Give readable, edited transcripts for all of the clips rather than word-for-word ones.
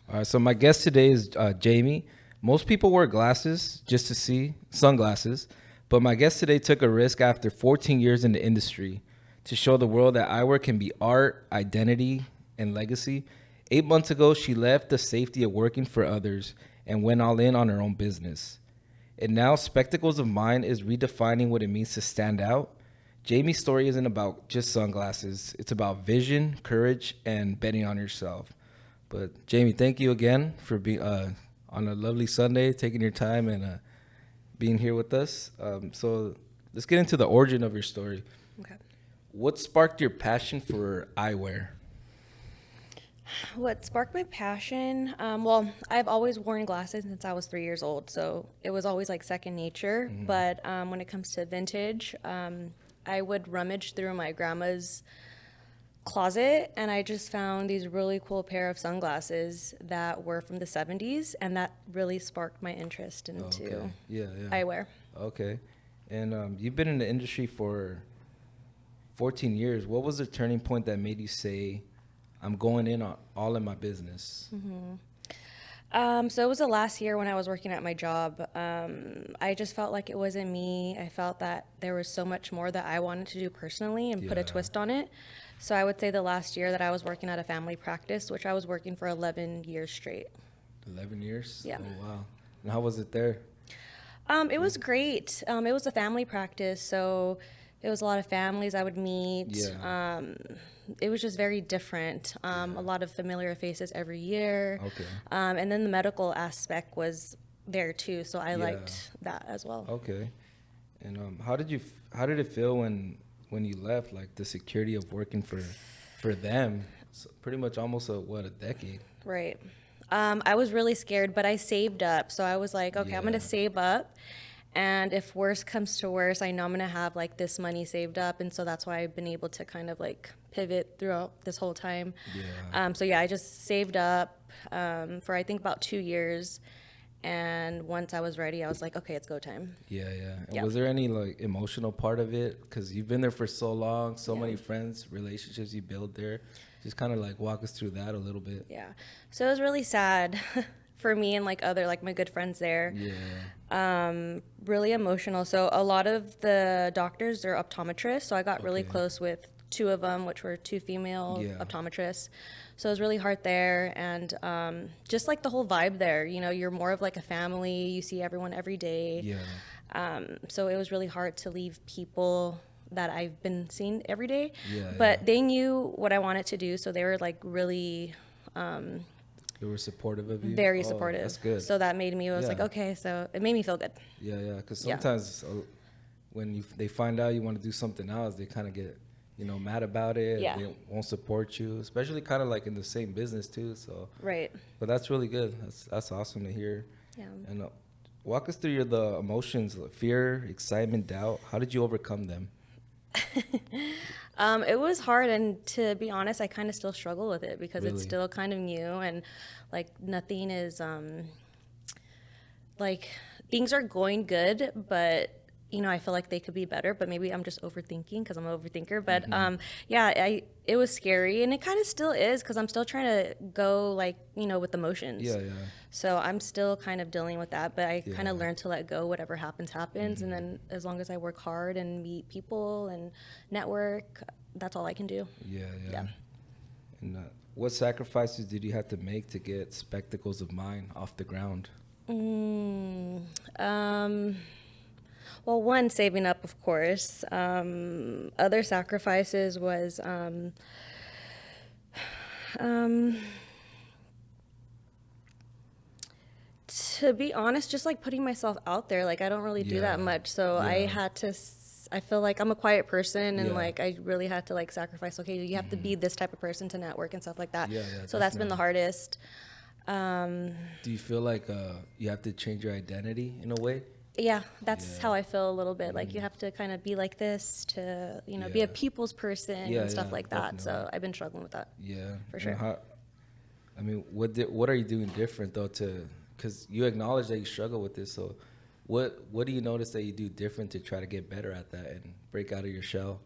All right, so my guest today is Jaime. Most people wear glasses just to see, sunglasses, but my guest today took a risk after 14 years in the industry to show the world that eyewear can be art, identity, and legacy. 8 months ago, she left the safety of working for others and went all in on her own business. And now, Spectacles of Mine is redefining what it means to stand out. Jamie's story isn't about just sunglasses, it's about vision, courage, and betting on yourself. But Jaime, thank you again for being on a lovely Sunday, taking your time and being here with us. So let's get into the origin of your story. Okay. What sparked your passion for eyewear? What sparked my passion? Well, I've always worn glasses since I was 3 years old, so it was always like second nature. But when it comes to vintage, I would rummage through my grandma's closet and I just found these really cool pair of sunglasses that were from the 70s, and that really sparked my interest into Okay. Yeah, yeah. eyewear. Okay. And you've been in the industry for 14 years. What was the turning point that made you say, I'm going in on all in my business? So it was the last year when I was working at my job. I just felt like it wasn't me. I felt that there was so much more that I wanted to do personally and put a Yeah. twist on it. So I would say the last year that I was working at a family practice, which I was working for 11 years straight. 11 years? Yeah. Oh, wow. And how was it there? It was great. It was a family practice, so it was a lot of families I would meet. Yeah. It was just very different. A lot of familiar faces every year. Okay. And then the medical aspect was there too, so I Yeah. liked that as well. Okay. And how did it feel when you left, like the security of working for them? So pretty much almost a decade. Right. I was really scared, but I saved up. So I was like, okay, I'm going Yeah. to save up. And if worse comes to worse, I know I'm going to have like this money saved up. And so that's why I've been able to kind of like pivot throughout this whole time. Yeah. So yeah, I just saved up for I think about 2 years. And once I was ready, I was like, okay, it's go time. Yeah, yeah. And Yeah. was there any like emotional part of it? Because you've been there for so long, so Yeah. many friends, relationships you build there. Just kind of like walk us through that a little bit. Yeah. So it was really sad for me and like other like my good friends there. Yeah. Really emotional. So a lot of the doctors are optometrists. So I got really Okay. close with two of them, which were two female Yeah. optometrists. So it was really hard there, and just like the whole vibe there. You know, you're more of like a family. You see everyone every day. Yeah. So it was really hard to leave people that I've been seeing every day. Yeah, But yeah. they knew what I wanted to do, so they were like really They were supportive of you. very Oh, supportive. that's good. So that made me, I was like, Yeah. okay, so it made me feel good. Yeah, yeah. Because Yeah. sometimes when they find out you want to do something else, they kind of get mad about it. Yeah. They won't support you, especially kind of like in the same business too. So, Right. but that's really good. That's awesome to hear. Yeah. And walk us through the emotions, like fear, excitement, doubt. How did you overcome them? It was hard, and to be honest, I kind of still struggle with it because it's Really? still kind of new, and like nothing is like things are going good, but I feel like they could be better, but maybe I'm just overthinking because I'm an overthinker. But yeah, it was scary, and it kind of still is because I'm still trying to go like with emotions. Yeah, yeah. So I'm still kind of dealing with that, but I kind Yeah. of learned to let go. Whatever happens, happens, and then as long as I work hard and meet people and network, that's all I can do. Yeah, yeah. Yeah. And what sacrifices did you have to make to get Spectacles of Mine off the ground? Well, one, saving up, of course. Other sacrifices was to be honest, just like putting myself out there. Like I don't really do that Yeah. much, so I Yeah. had to. I feel like I'm a quiet person, and Yeah. like I really had to like sacrifice. Okay, you have to be this type of person to network and stuff like that. Yeah, yeah, So that's been the hardest. Do you feel like you have to change your identity in a way? Yeah, that's Yeah. how I feel a little bit. Like you have to kind of be like this to, be Yeah. a people's person Yeah, and stuff yeah, like that. So definitely. I've been struggling with that. Yeah, For and sure. I mean, what are you doing different though because you acknowledge that you struggle with this. So, what do you notice that you do different to try to get better at that and break out of your shell?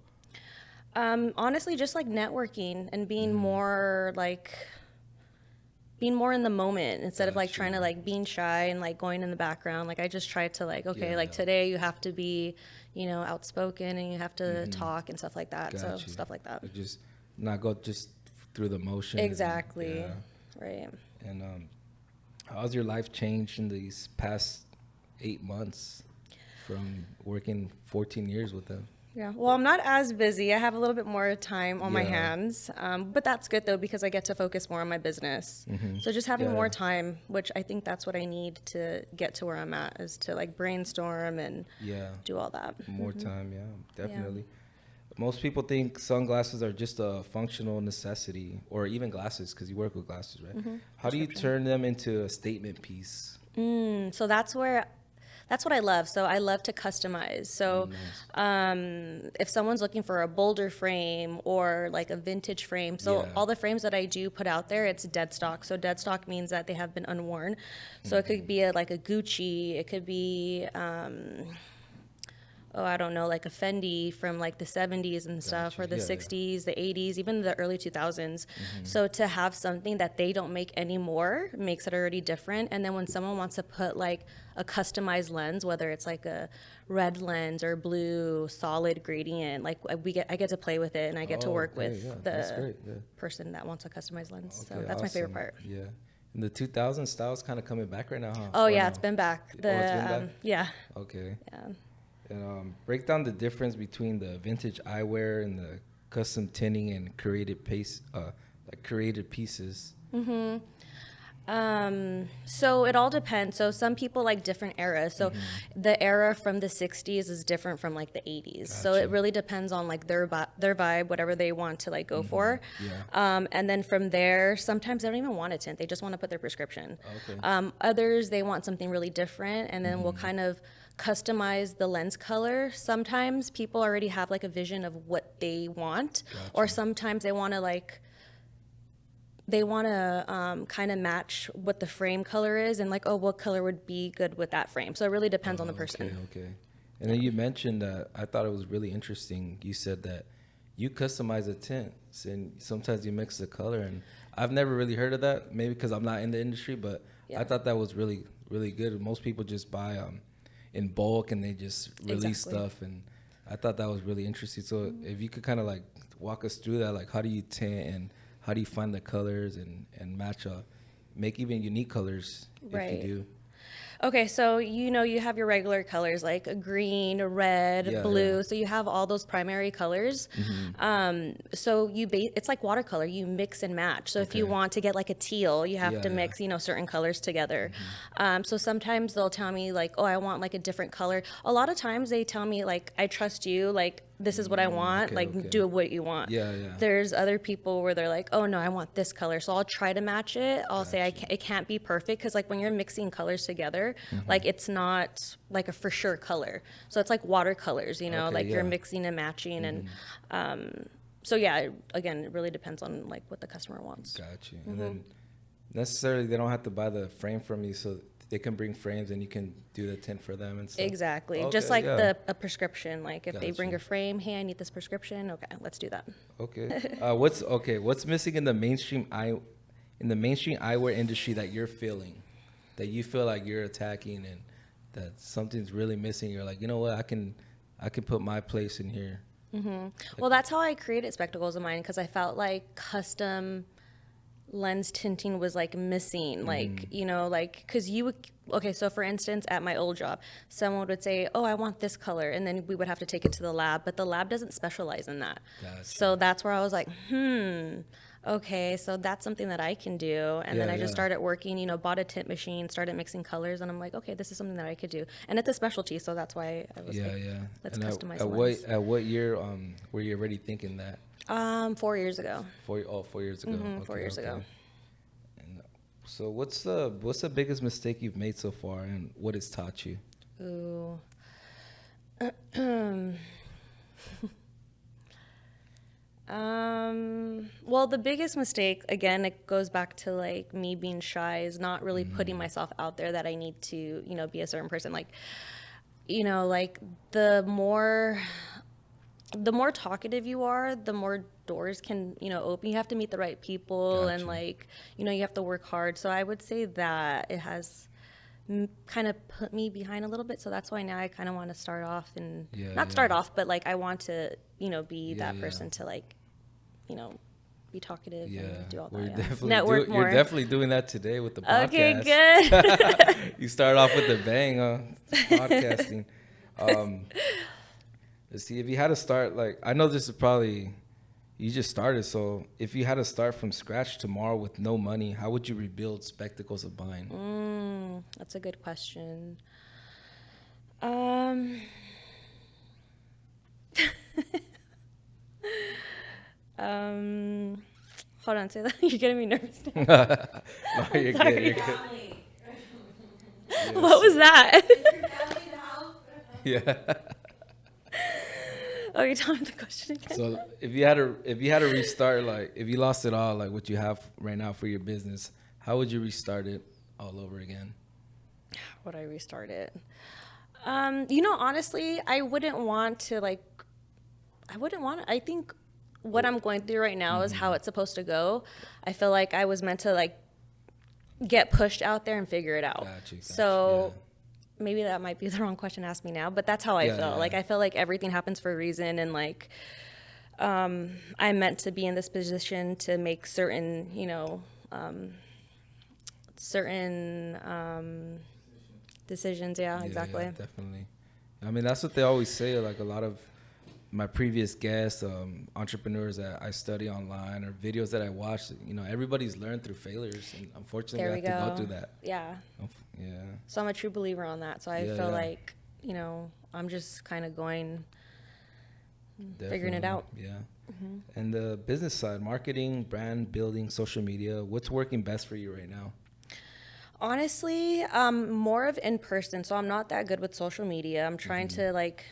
Honestly, just like networking and being more like, being more in the moment instead of like Gotcha. trying to like being shy and like going in the background. Like I just try to like, okay, Yeah, like yeah. today you have to be, you know, outspoken and you have to talk and stuff like that. So Got you. stuff like that. Like just not go just through the motions. And, Exactly. yeah. Right. And how's your life changed in these past 8 months from working 14 years with them? Yeah. Well, I'm not as busy. I have a little bit more time on my Yeah. hands. But that's good though, because I get to focus more on my business. So just having Yeah, more yeah. time, which I think that's what I need to get to where I'm at, is to like brainstorm and Yeah. do all that. More time, yeah, Yeah. definitely. Most people think sunglasses are just a functional necessity, or even glasses, because you work with glasses, right? How do you Prescription. turn them into a statement piece? So that's what I love. So I love to customize. So if someone's looking for a bolder frame or like a vintage frame, so Yeah. all the frames that I do put out there, it's dead stock. So dead stock means that they have been unworn. So it could be like a Gucci, it could be oh, I don't know, like a Fendi from like the 70s and stuff, Gotcha. or the Yeah, yeah. 60s, the 80s, even the early 2000s. So to have something that they don't make anymore makes it already different. And then when someone wants to put like a customized lens, whether it's like a red lens or blue solid gradient, like I get to play with it and I get to Oh, work okay, with yeah, that's the great. Yeah. person that wants a customized lens. So Okay, that's my favorite awesome. part. Yeah. And the 2000 style's kind of coming back right now, huh? Oh Or yeah, no? it's been back. Oh, it's been back? Yeah. Okay. Yeah. And break down the difference between the vintage eyewear and the custom tinting and created like created pieces. So it all depends. So some people like different eras. So the era from the 60s is different from like the 80s. So it Gotcha. really depends on like their vibe, whatever they want to like go for. Yeah. And then from there, sometimes they don't even want a tint. They just want to put their prescription. Okay. Others, they want something really different. And then we'll kind of customize the lens color. Sometimes people already have like a vision of what they want. Or Gotcha. sometimes they want to kind of match what the frame color is and like, oh, what color would be good with that frame. So it really depends on the person. Okay. And then you mentioned that I thought it was really interesting. You said that you customize the tints and sometimes you mix the color. And I've never really heard of that, maybe because I'm not in the industry, but Yeah. I thought that was really, really good. Most people just buy in bulk and they just release Exactly. stuff. And I thought that was really interesting. So if you could kind of like walk us through that, like how do you tint and how do you find the colors and match up, make even unique colors if Right. you do? Okay, so you have your regular colors like a green, a red, Yeah, blue. yeah. So you have all those primary colors. So it's like watercolor. You mix and match. So if you Okay. want to get like a teal, you have Yeah, to yeah. mix certain colors together. So sometimes they'll tell me like, oh, I want like a different color. A lot of times they tell me like, I trust you. Like this is what I want. okay, Like okay. do what you want. Yeah, yeah. There's other people where they're like, oh no, I want this color. So I'll try to match it. I'll say it can't be perfect because like when you're mixing colors together, like it's not like a for sure color. So it's like watercolors, Okay, like you're yeah. mixing and matching and so yeah, again, it really depends on like what the customer wants. Got you. And then necessarily they don't have to buy the frame from you, so they can bring frames and you can do the tint for them and stuff. Exactly. Okay, Just like yeah. a prescription. Like if they bring Gotcha. a frame, hey, I need this prescription. Okay, let's do that. Okay. What's missing in the mainstream eyewear industry that you're feeling, that you feel like you're attacking and that something's really missing? You're like, you know what, I can put my place in here. Well, that's how I created Spectacles of Mine because I felt like custom lens tinting was like missing, like because okay, so for instance at my old job someone would say, oh, I want this color, and then we would have to take it to the lab, but the lab doesn't specialize in that. Gotcha. So that's where I was like, okay, so that's something that I can do. And then Yeah, I just yeah. started working, bought a tint machine, started mixing colors, and I'm like, okay, this is something that I could do, and it's a specialty, so that's why I was like, Yeah. let's And customize at the what lens. at what year were you already thinking that? 4 years ago. 4 years ago. Okay, 4 years ago. And so what's the biggest mistake you've made so far, and what it's taught you? Ooh. Well, the biggest mistake, again, it goes back to like me being shy, is not really putting myself out there that I need to, be a certain person. Like, like the more the more talkative you are, the more doors can, open. You have to meet the right people and Gotcha. like, you have to work hard. So I would say that it has kind of put me behind a little bit. So that's why now I kind of want to start off and Yeah, not yeah. start off, but like I want to, be Yeah, that yeah. person to like, you know, be talkative Yeah, and do all we're that. Yeah. definitely Network you're more. definitely doing that today with the Okay, podcast. good. You start off with a bang, podcasting. Um, let's see if you had to start like I know this is probably you just started, so if you had to start from scratch tomorrow with no money, how would you rebuild Spectacles of Buying? That's a good question. Um, um, hold on, say that. You're getting me nervous now. No, you're good. Sorry. You're good. What was that? Yeah. Okay, tell me the question again. So if you had to restart, like if you lost it all, like what you have right now for your business, how would you restart it all over again? Would I restart it? Honestly, I wouldn't want to like. I wouldn't want to. I think what I'm going through right now is how it's supposed to go. I feel like I was meant to like get pushed out there and figure it out. Gotcha. So maybe that might be the wrong question to ask me now, but that's how I Yeah, feel. yeah. Like I feel like everything happens for a reason, and like I'm meant to be in this position to make certain, certain decisions. Yeah, exactly. Yeah, definitely. I mean, that's what they always say. Like a lot of my previous guests, entrepreneurs that I study online or videos that I watch, everybody's learned through failures, and unfortunately, There we we have to go go. through that. Yeah. Yeah, So I'm a true believer on that. So I Yeah, feel yeah. like, I'm just kind of going, figuring it definitely. out. Yeah. And the business side, marketing, brand building, social media, what's working best for you right now? Honestly, more of in person. So I'm not that good with social media. I'm trying to like,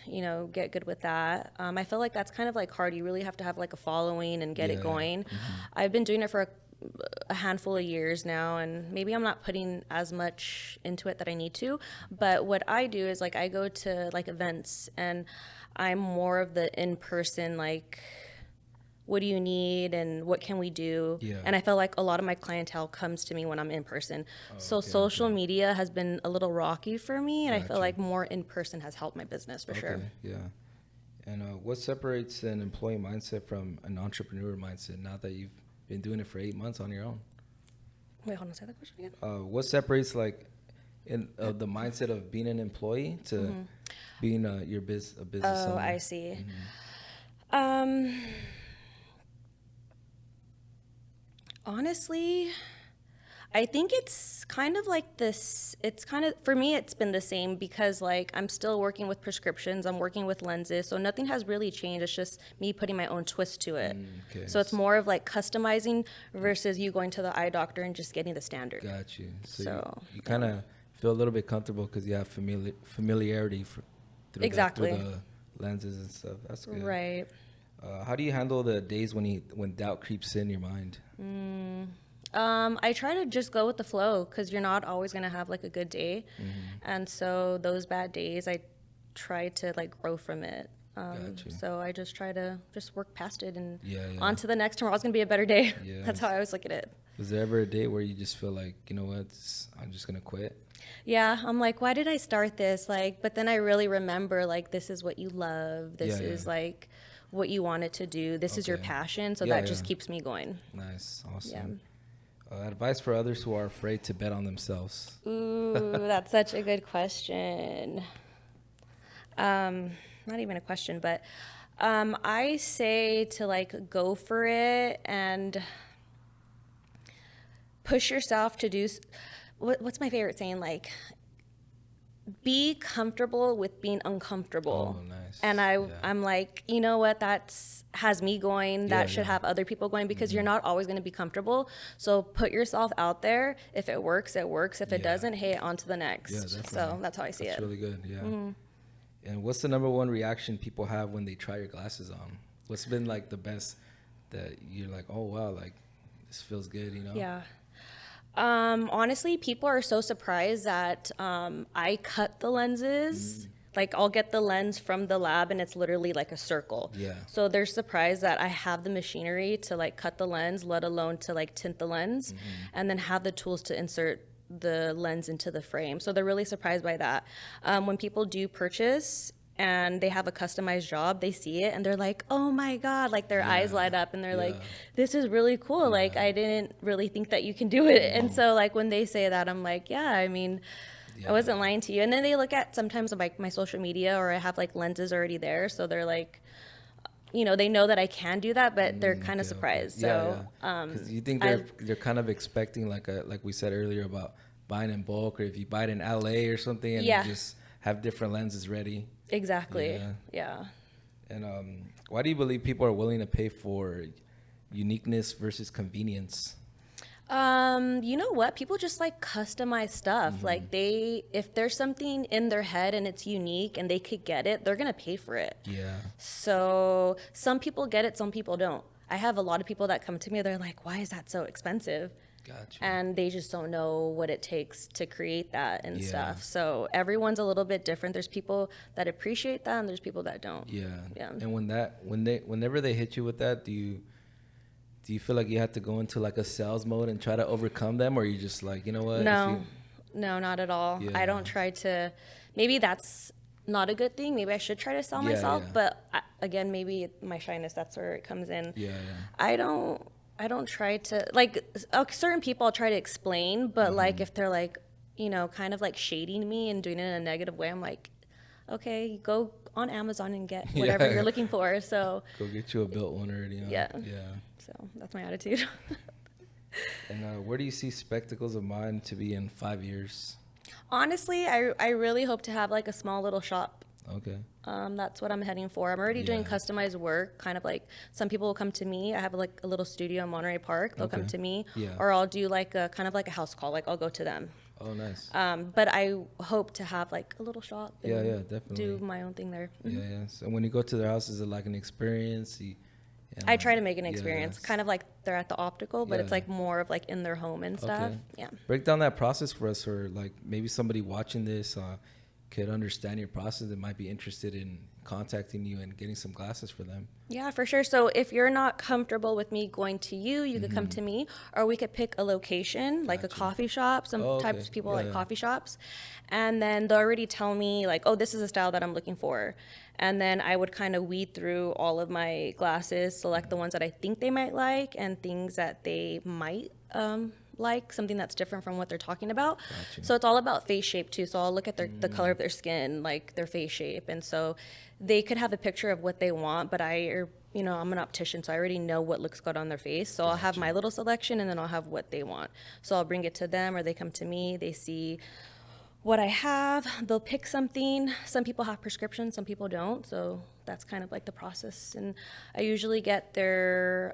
get good with that. I feel like that's kind of like hard. You really have to have like a following and get Yeah, it yeah. going. I've been doing it for a handful of years now, and maybe I'm not putting as much into it that I need to. But what I do is like I go to like events, and I'm more of the in person like what do you need and what can we do. Yeah. And I feel like a lot of my clientele comes to me when I'm in person. So okay, social okay. media has been a little rocky for me, and I feel Gotcha. like more in person has helped my business for sure. Okay, yeah. And what separates an employee mindset from an entrepreneur mindset now that you've been doing it for 8 months on your own? Wait, hold on, say that question again. What separates like the mindset of being an employee to being a business Oh, owner? I see. Um, honestly, I think it's kind of like this. It's kind of, for me, it's been the same because like I'm still working with prescriptions, I'm working with lenses, so nothing has really changed. It's just me putting my own twist to it. Okay. So it's more of like customizing versus you going to the eye doctor and just getting the standard. Got you. So, So, you kind of feel a little bit comfortable because you have familiarity through Exactly. through the lenses and stuff. That's good. Right. How do you handle the days when doubt creeps in your mind? I try to just go with the flow because you're not always going to have like a good day. And so those bad days, I try to like grow from it. Gotcha. So I just try to just work past it and Yeah, yeah. on to the next. Tomorrow's going to be a better day. Yeah. That's how I always look at it. Was there ever a day where you just feel like, you know what, I'm just gonna quit? Yeah, I'm like, why did I start this? Like, but then I really remember like this is what you love. This Yeah, is yeah. like what you wanted to do. This is your Okay. passion. So Yeah, that just yeah. keeps me going. Nice, awesome. Advice for others who are afraid to bet on themselves. Ooh, that's such a good question. Not even a question, but I say to like go for it and push yourself to do. What's my favorite saying? Like, be comfortable with being uncomfortable. Oh, nice. And Yeah. I'm like, you know what? That's has me going. That Yeah, should yeah. have other people going because you're not always going to be comfortable. So put yourself out there. If it works, it works. If it Yeah. doesn't, hey, on to the next. Yeah, So definitely. that's how I see That's it. really good. Yeah. And what's the number one reaction people have when they try your glasses on? What's been like the best that you're like, oh wow, like this feels good, you know? Yeah. Honestly, people are so surprised that I cut the lenses Like I'll get the lens from the lab and it's literally like a circle. Yeah. So they're surprised that I have the machinery to like cut the lens, let alone to like tint the lens, and then have the tools to insert the lens into the frame. So they're really surprised by that. When people do purchase and they have a customized job, they see it and they're like, oh my God, like their eyes light up and they're like, this is really cool. Like I didn't really think that you can do it. And so like when they say that, I'm like, yeah, I mean, I wasn't lying to you. And then they look at sometimes like my social media, or I have like lenses already there. So they're like, you know, they know that I can do that, but they're kind of surprised. So, because you think they're kind of expecting like we said earlier about buying in bulk, or if you buy it in LA or something and you just have different lenses ready. Exactly. Yeah. And why do you believe people are willing to pay for uniqueness versus convenience? You know what? People just like customize stuff. Like if there's something in their head and it's unique and they could get it, they're gonna pay for it. Yeah. So some people get it, some people don't. I have a lot of people that come to me, they're like, why is that so expensive? Gotcha. And they just don't know what it takes to create that and stuff. So everyone's a little bit different. There's people that appreciate that and there's people that don't. Yeah. Yeah. And whenever they hit you with that, do you feel like you have to go into like a sales mode and try to overcome them, or you just like, you know what? No, not at all. Yeah. I don't try to. Maybe that's not a good thing. Maybe I should try to sell myself. But again, maybe my shyness, that's where it comes in. Yeah. I don't try to, like, certain people I'll try to explain, but like if they're like, you know, kind of like shading me and doing it in a negative way, I'm like, okay, go on Amazon and get whatever you're looking for. So go get you a built one already. Huh? Yeah. Yeah. So that's my attitude. And where do you see Spectacles of Mine to be in 5 years? Honestly, I really hope to have like a small little shop. Okay. That's what I'm heading for. I'm already doing customized work, kind of like some people will come to me. I have like a little studio in Monterey Park. They'll come to me, or I'll do like a kind of like a house call. Like I'll go to them. Oh, nice. But I hope to have like a little shop. And definitely. do my own thing there. Yeah. So when you go to their house, is it like an experience? I try to make an experience, kind of like they're at the optical, but it's like more of like in their home and stuff. Okay. Yeah. Break down that process for us, or like maybe somebody watching this could understand your process that might be interested in contacting you and getting some glasses for them. Yeah, for sure. So if you're not comfortable with me going to you, you could come to me, or we could pick a location, like a coffee shop. Some types of people like coffee shops. And then they'll already tell me like, oh, this is a style that I'm looking for. And then I would kind of weed through all of my glasses, select the ones that I think they might like and things that they might like, something that's different from what they're talking about. Gotcha. So it's all about face shape too. So I'll look at the color of their skin, like their face shape. And so they could have a picture of what they want, but I'm an optician, so I already know what looks good on their face. So I'll have my little selection and then I'll have what they want. So I'll bring it to them, or they come to me, they see what I have, they'll pick something. Some people have prescriptions, some people don't. So that's kind of like the process. And I usually get their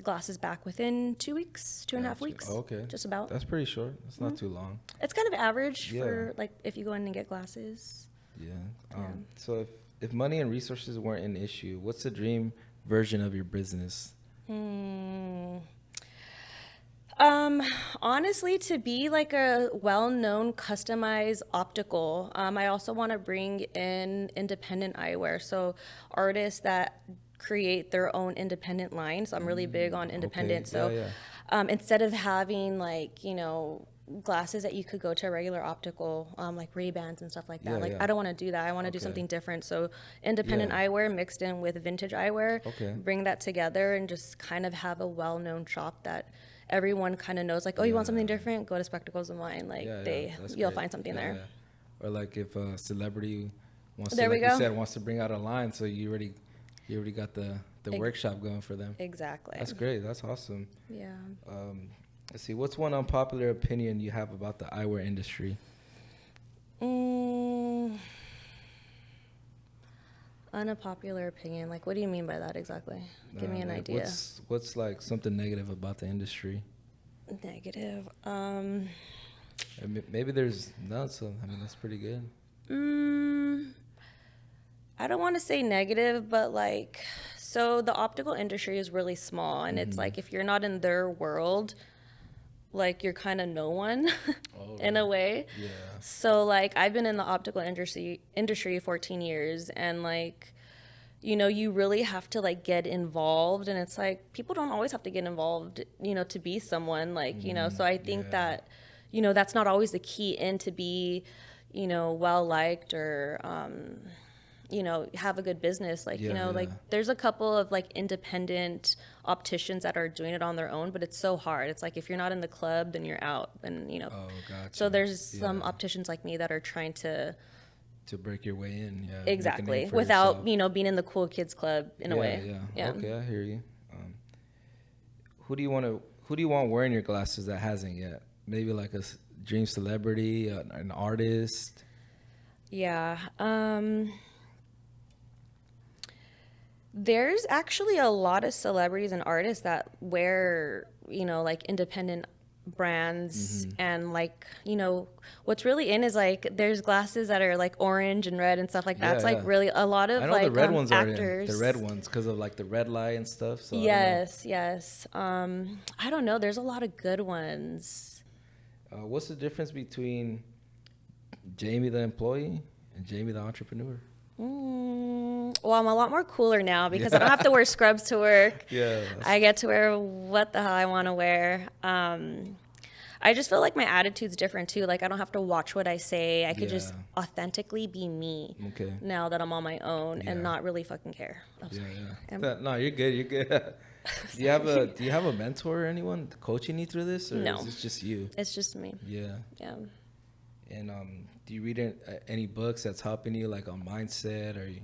glasses back within 2 weeks, 2.5 weeks. Okay. Just about. That's pretty short. That's not too long. It's kind of average for like if you go in and get glasses. Yeah. So if money and resources weren't an issue, what's the dream version of your business? Honestly, to be like a well-known customized optical. I also want to bring in independent eyewear. So artists that create their own independent lines. I'm really big on independent. Okay. Instead of having like, glasses that you could go to a regular optical, like Ray-Bans and stuff like that. I don't want to do that. I want to do something different. So independent eyewear mixed in with vintage eyewear, bring that together and just kind of have a well-known shop that everyone kind of knows, like, oh, you want something different? Go to Spectacles of Mine. Like you'll find something there. Or like if a celebrity wants to bring out a line, so you already got the workshop going for them. Exactly. That's great. That's awesome. Yeah. Let's see. What's one unpopular opinion you have about the eyewear industry? Unpopular opinion. Like, what do you mean by that exactly? Give me an idea. What's like something negative about the industry? Negative. Maybe there's none. So I mean, that's pretty good. I don't want to say negative, but like, so the optical industry is really small, and it's like if you're not in their world, like you're kind of no one. in a way. Yeah. So like I've been in the optical industry 14 years, and like, you know, you really have to like get involved, and it's like people don't always have to get involved, you know, to be someone, like, you know. So I think that, you know, that's not always the key in to be, you know, well liked or you know, have a good business. Like, you know, like there's a couple of like independent opticians that are doing it on their own, but it's so hard. It's like if you're not in the club, then you're out, and you know. Oh, gotcha. So there's some opticians like me that are trying to break your way in, exactly, without yourself, you know, being in the cool kids club in a way. Yeah. Okay, I hear you. Who do you want wearing your glasses that hasn't yet? Maybe like a dream celebrity, an artist. Yeah. There's actually a lot of celebrities and artists that wear, you know, like independent brands, and like, you know, what's really in is like there's glasses that are like orange and red and stuff like that. It's like really a lot of, I know, like the red ones actors. The red ones because of like the red light and stuff. So yes. I don't know. There's a lot of good ones. What's the difference between Jaime the employee and Jaime the entrepreneur? Well, I'm a lot more cooler now because I don't have to wear scrubs to work. I get to wear what the hell I want to wear. I just feel like my attitude's different too. Like I don't have to watch what I say. I could just authentically be me now that I'm on my own and not really fucking care. No, you're good. You're good. Do you have a mentor or anyone coaching you through this, or no, is it just you? It's just me. Yeah. And do you read any books that's helping you, like on mindset, or you?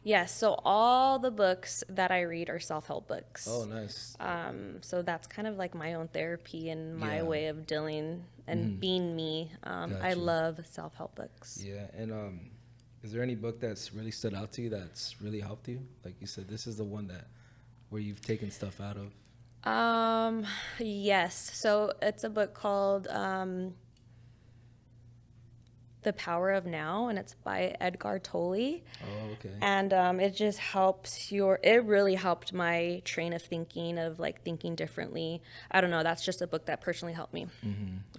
Yes, so all the books that I read are self-help books. Oh, nice. So that's kind of like my own therapy and my way of dealing and being me. I love self-help books. Yeah, and is there any book that's really stood out to you that's really helped you? Like you said, this is the one where you've taken stuff out of. Yes. So it's a book called The Power of Now, and it's by Edgar Tolle. Oh, okay. And it just helps it really helped my train of thinking, of like thinking differently. I don't know, that's just a book that personally helped me.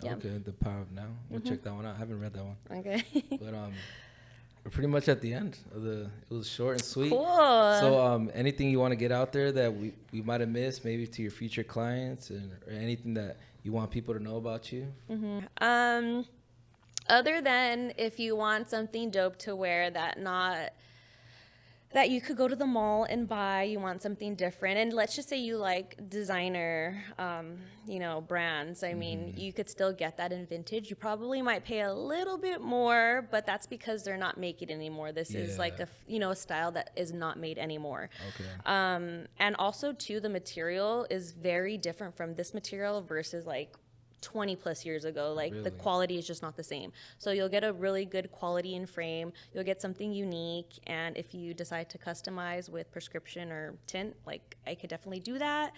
Okay, The Power of Now. We'll check that one out. I haven't read that one. Okay. But we're pretty much at the end of it was short and sweet. Cool. So anything you want to get out there that we might have missed, maybe to your future clients, or anything that you want people to know about you? Other than if you want something dope to wear that you could go to the mall and buy, you want something different, and let's just say you like designer, you know, brands. I mean, you could still get that in vintage. You probably might pay a little bit more, but that's because they're not making it anymore. This is like a style that is not made anymore. Okay. And also too, the material is very different from this material versus like 20 plus years ago. Like the quality is just not the same. So you'll get a really good quality in frame, you'll get something unique, and if you decide to customize with prescription or tint, like I could definitely do that.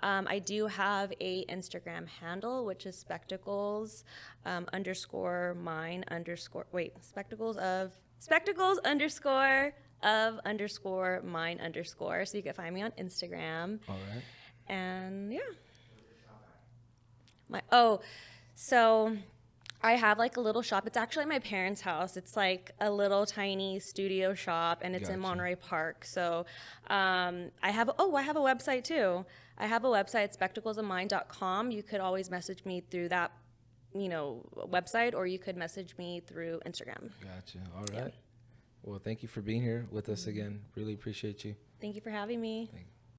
I do have a Instagram handle, which is spectacles underscore mine underscore spectacles underscore of underscore mine underscore, so you can find me on Instagram. All right. And so I have like a little shop. It's actually my parents' house. It's like a little tiny studio shop, and it's in Monterey Park. So I have a website too. I have a website, spectaclesofmine.com. You could always message me through that, you know, website, or you could message me through Instagram. Gotcha. All right. Well, thank you for being here with us again. Really appreciate you. Thank you for having me.